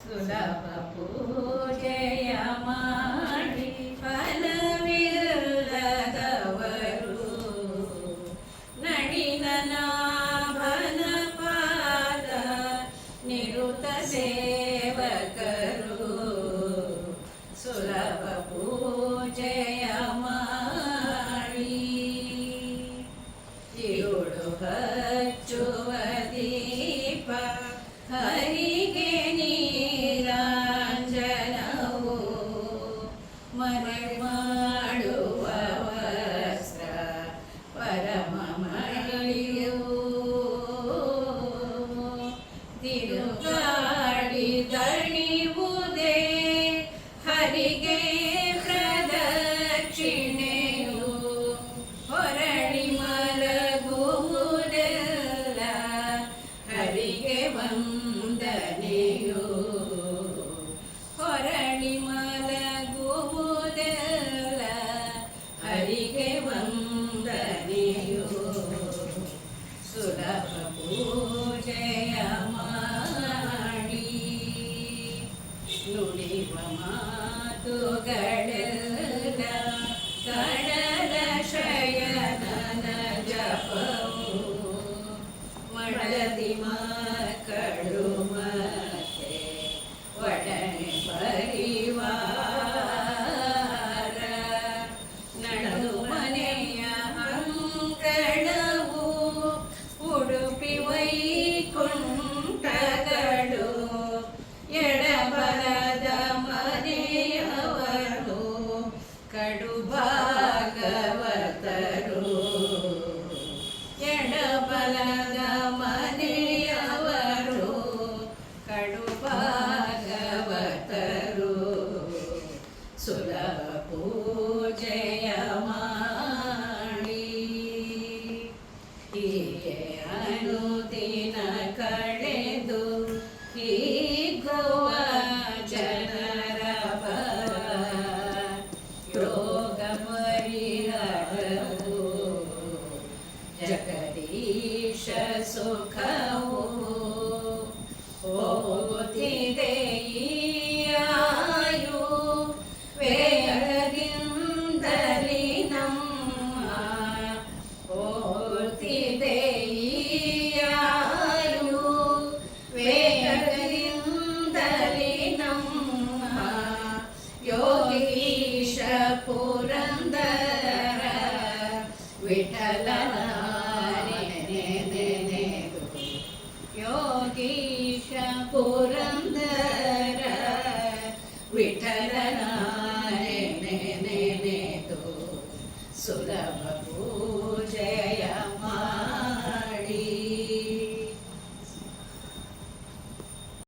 ಸುಲಭ ಪೂಜೆಯ ಮಾಡಿ ಫಲವಿಲ್ಲದವರು ನಡಿನ ನಾಭನ ಪಾದ ನಿರುತ ಸೇವಕರು ಸುಲಭ ಪೂಜೆಯ ಮಾಡಿ ಇರುಳು ಹಚ್ಚುವ ದೀಪ ಹರಿಗೆ ನೀರಾಂಜನವು ಮನೆ ಮಾಡುವ ವಸ್ತ್ರ ಪರಮ ಮಳಿಯು ತಿರುಗಾಡಿ ದಣಿವುದೇ ಹರಿಗೆ ಪ್ರದಕ್ಷಿಣೆಯು ಹೊರಳಿ ಮಲಗುವುದೆಲ್ಲ ಹರಿಗೆ ವಂದನೆಯು ಹೊರಳಿ ಮಲಗುವುದೆಲ್ಲ ಹರಿಗೆ ವಂದನೆಯು ಸುಲಭ ಪೂಜೆಯ ಮಾಡಿ ನುಡಿವ ಮಾತುಗಳೆಲ್ಲ ಕಡಲ ಶಯನನ ಜಪವು ಮಡದಿ ಮಕ್ಕಳು ಮತ್ತೆ ಒಡನೆ ಪರಿವಾರ ನಡು ಮನೆಯ ಅಂಕಣವು ಉಡುಪಿ ವೈಕುಂಠಗಳು ಎಡಬಲದ ಮನೆಯವರು ಕಡು ಭಾಗವತರು ಎಡಬಲದ ಮನೆಯವರು ಕಡು ಭಾಗವತರು ಸುಲಭ ಪೂಜೆಯ ಮಾಡಿ ಹೀಗೆ ಅನುದಿನ ಕಳೆದು ಹೀಗುವ ಜನರ ಯೋಗ ಪರಿಹರವು ಜಗದೀಶ ಸುಖವು ಹೋಗುತ್ತಿದೆ ಈ ಆಯು ವೇಗದಿಂದಲಿ ನಮ್ಮ ಹೋಗುತ್ತಿದೆ ಈ ಆಯು ವೇಗದಿಂದಲಿ ನಮ್ಮ ಯೋಗೀಶ ಪುರಂದರ ವಿಠಲನ ನೆನೆದು ಯೋಗೀಶ ಪುರಂದರ ವಿಠಲನ ನೆನೆದು ಸುಲಭ